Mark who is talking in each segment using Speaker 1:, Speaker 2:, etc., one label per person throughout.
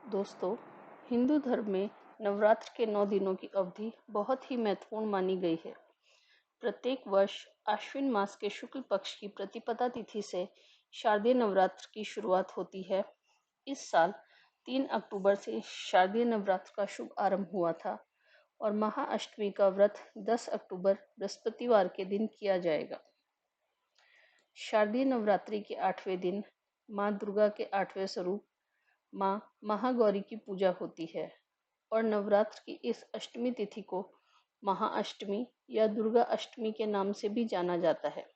Speaker 1: दोस्तों, हिंदू धर्म में नवरात्र के 9 दिनों की अवधि बहुत ही महत्वपूर्ण मानी गई है। प्रत्येक वर्ष आश्विन मास के शुक्ल पक्ष की प्रतिपदा तिथि से शारदीय नवरात्र की शुरुआत होती है। इस साल 3 अक्टूबर से शारदीय नवरात्र का शुभ आरंभ हुआ था और महाअष्टमी का व्रत 10 अक्टूबर बृहस्पतिवार के दिन किया जाएगा। शारदीय नवरात्रि के 8वें दिन माँ दुर्गा के 8वें स्वरूप माँ महागौरी की पूजा होती है और नवरात्र की इस अष्टमी तिथि को महाअष्टमी या दुर्गा अष्टमी के नाम से भी जाना जाता है।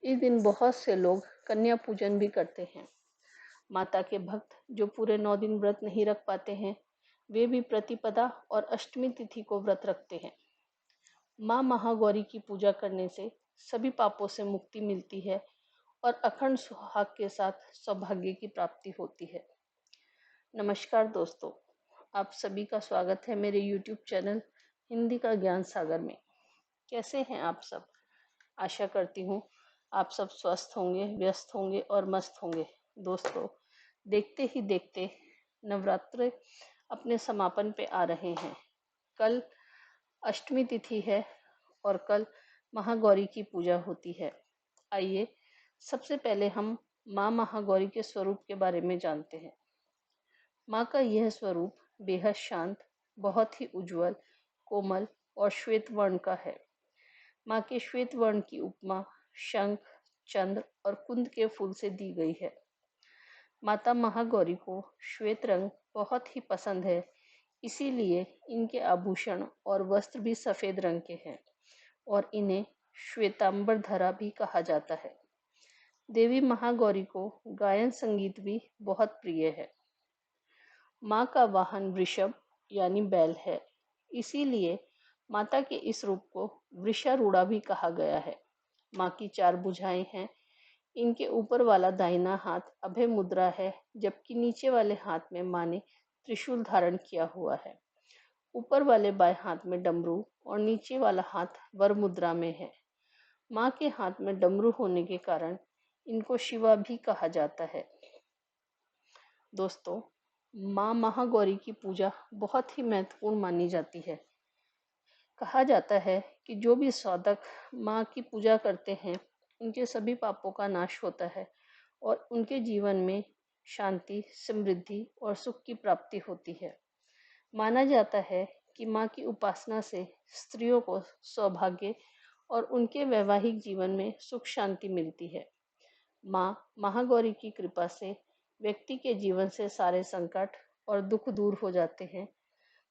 Speaker 1: इस दिन बहुत से लोग कन्या पूजन भी करते हैं। माता के भक्त जो पूरे 9 दिन व्रत नहीं रख पाते हैं, वे भी प्रतिपदा और अष्टमी तिथि को व्रत रखते हैं। माँ महागौरी की पूजा करने से सभी पापों से मुक्ति मिलती है और अखंड सुहाग के साथ सौभाग्य की प्राप्ति होती है। नमस्कार दोस्तों, आप सभी का स्वागत है मेरे YouTube चैनल हिंदी का ज्ञान सागर में। कैसे हैं आप सब? आशा करती हूँ आप सब स्वस्थ होंगे, व्यस्त होंगे और मस्त होंगे। दोस्तों, देखते ही देखते नवरात्र अपने समापन पे आ रहे हैं। कल अष्टमी तिथि है और कल महागौरी की पूजा होती है। आइए सबसे पहले हम माँ महागौरी के स्वरूप के बारे में जानते हैं। माँ का यह स्वरूप बेहद शांत, बहुत ही उज्जवल, कोमल और श्वेत वर्ण का है। माँ के श्वेत वर्ण की उपमा शंख, चंद्र और कुंद के फूल से दी गई है। माता महागौरी को श्वेत रंग बहुत ही पसंद है, इसीलिए इनके आभूषण और वस्त्र भी सफेद रंग के हैं और इन्हें श्वेतांबर धरा भी कहा जाता है। देवी महागौरी को गायन संगीत भी बहुत प्रिय है। माँ का वाहन वृषभ यानी बैल है, इसीलिए माता के इस रूप को वृषारूढ़ा भी कहा गया है। माँ की 4 भुजाएं हैं। इनके ऊपर वाला दाहिना हाथ अभय मुद्रा है, जबकि नीचे वाले हाथ में माँ ने त्रिशूल धारण किया हुआ है। ऊपर वाले बाएं हाथ में डमरू और नीचे वाला हाथ वर मुद्रा में है। माँ के हाथ में डमरू होने के कारण इनको शिवा भी कहा जाता है। दोस्तों, माँ महागौरी की पूजा बहुत ही महत्वपूर्ण मानी जाती है। कहा जाता है कि जो भी साधक माँ की पूजा करते हैं, उनके सभी पापों का नाश होता है और उनके जीवन में शांति, समृद्धि और सुख की प्राप्ति होती है। माना जाता है कि माँ की उपासना से स्त्रियों को सौभाग्य और उनके वैवाहिक जीवन में सुख शांति मिलती है। माँ महागौरी की कृपा से व्यक्ति के जीवन से सारे संकट और दुख दूर हो जाते हैं।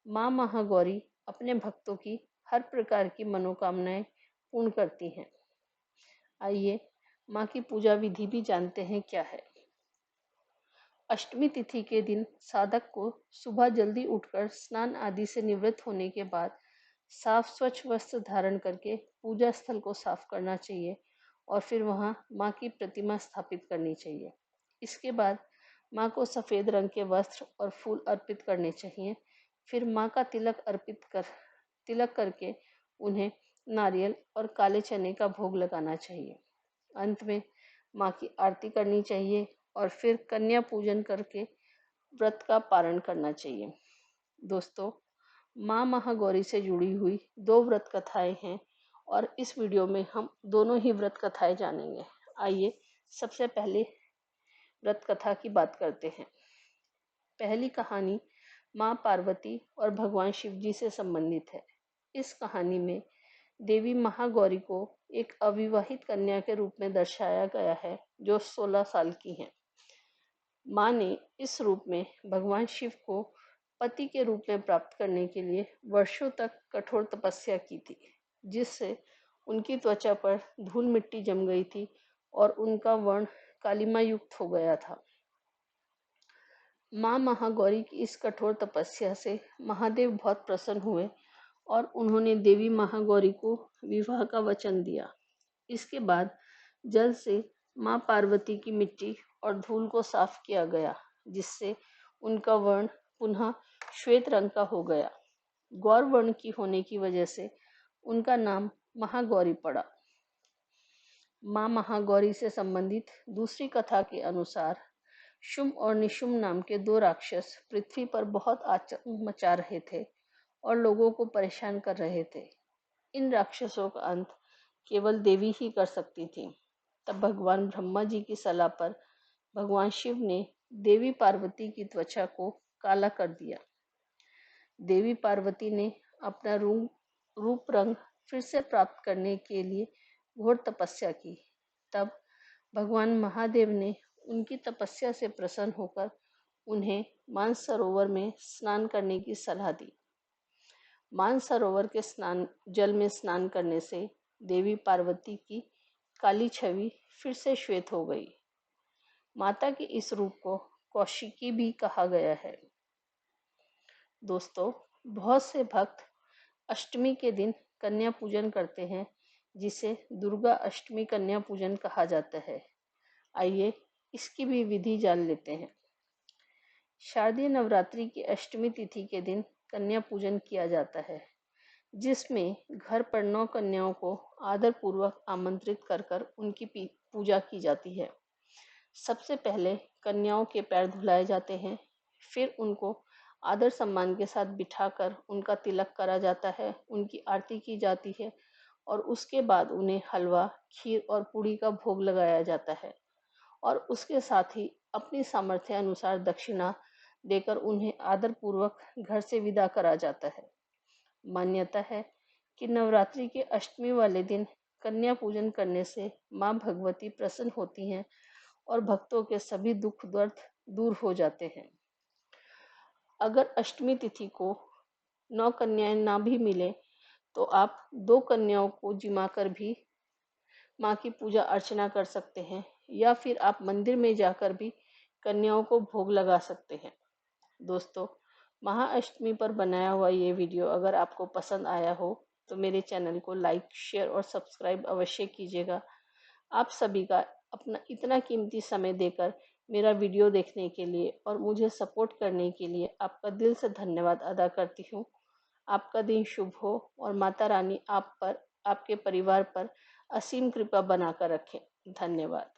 Speaker 1: माँ महागौरी अपने भक्तों की हर प्रकार की मनोकामनाएं पूर्ण करती हैं। आइए माँ की पूजा विधि भी जानते हैं क्या है। अष्टमी तिथि के दिन साधक को सुबह जल्दी उठकर स्नान आदि से निवृत्त होने के बाद साफ स्वच्छ वस्त्र धारण करके पूजा स्थल को साफ करना चाहिए और फिर वहाँ माँ की प्रतिमा स्थापित करनी चाहिए। इसके बाद माँ को सफ़ेद रंग के वस्त्र और फूल अर्पित करने चाहिए। फिर माँ का तिलक करके उन्हें नारियल और काले चने का भोग लगाना चाहिए। अंत में माँ की आरती करनी चाहिए और फिर कन्या पूजन करके व्रत का पारण करना चाहिए। दोस्तों, माँ महागौरी से जुड़ी हुई 2 व्रत कथाएं हैं और इस वीडियो में हम दोनों ही व्रत कथाएं जानेंगे। आइए सबसे पहले व्रत कथा की बात करते हैं। पहली कहानी माँ पार्वती और भगवान शिव जी से संबंधित है। इस कहानी में देवी महागौरी को एक अविवाहित कन्या के रूप में दर्शाया गया है जो 16 साल की है। माँ ने इस रूप में भगवान शिव को पति के रूप में प्राप्त करने के लिए वर्षों तक कठोर तपस्या की थी, जिससे उनकी त्वचा पर धूल मिट्टी जम गई थी और उनका वर्ण कालिमा युक्त हो गया था। माँ महागौरी की इस कठोर तपस्या से महादेव बहुत प्रसन्न हुए और उन्होंने देवी महागौरी को विवाह का वचन दिया। इसके बाद जल से माँ पार्वती की मिट्टी और धूल को साफ किया गया, जिससे उनका वर्ण पुनः श्वेत रंग का हो गया। गौर वर्ण की होने की वजह से उनका नाम महागौरी पड़ा। माँ महागौरी से संबंधित दूसरी कथा के अनुसार शुंभ और निशुंभ नाम के दो राक्षस पृथ्वी पर बहुत आतंक मचा रहे थे और लोगों को परेशान कर रहे थे। इन राक्षसों का अंत केवल देवी ही कर सकती थी। तब भगवान ब्रह्मा जी की सलाह पर भगवान शिव ने देवी पार्वती की त्वचा को काला कर दिया। देवी पार्वती ने अपना रूप रंग फिर से प्राप्त करने के लिए घोर तपस्या की। तब भगवान महादेव ने उनकी तपस्या से प्रसन्न होकर उन्हें मानसरोवर में स्नान करने की सलाह दी। मानसरोवर के जल में स्नान करने से देवी पार्वती की काली छवि फिर से श्वेत हो गई। माता के इस रूप को कौशिकी भी कहा गया है। दोस्तों, बहुत से भक्त अष्टमी के दिन कन्या पूजन करते हैं, जिसे दुर्गा अष्टमी कन्या पूजन कहा जाता है। आइए इसकी भी विधि जान लेते हैं। शारदीय नवरात्रि की अष्टमी तिथि के दिन कन्या पूजन किया जाता है, जिसमें घर पर 9 कन्याओं को आदर पूर्वक आमंत्रित कर कर उनकी पूजा की जाती है। सबसे पहले कन्याओं के पैर धुलाए जाते हैं, फिर उनको आदर सम्मान के साथ बिठाकर उनका तिलक करा जाता है, उनकी आरती की जाती है और उसके बाद उन्हें हलवा, खीर और पूड़ी का भोग लगाया जाता है और उसके साथ ही अपनी सामर्थ्य अनुसार दक्षिणा देकर उन्हें आदर पूर्वक घर से विदा करा जाता है। मान्यता है कि नवरात्रि के अष्टमी वाले दिन कन्या पूजन करने से मां भगवती प्रसन्न होती हैं और भक्तों के सभी दुख दर्द दूर हो जाते हैं। अगर अष्टमी तिथि को 9 कन्याएं ना भी मिले तो आप 2 कन्याओं को जिमा कर भी माँ की पूजा अर्चना कर सकते हैं, या फिर आप मंदिर में जाकर भी कन्याओं को भोग लगा सकते हैं। दोस्तों, महाअष्टमी पर बनाया हुआ ये वीडियो अगर आपको पसंद आया हो तो मेरे चैनल को लाइक, शेयर और सब्सक्राइब अवश्य कीजिएगा। आप सभी का अपना इतना कीमती समय देकर मेरा वीडियो देखने के लिए और मुझे सपोर्ट करने के लिए आपका दिल से धन्यवाद अदा करती हूँ। आपका दिन शुभ हो और माता रानी आप पर, आपके परिवार पर असीम कृपा बनाकर रखें। धन्यवाद।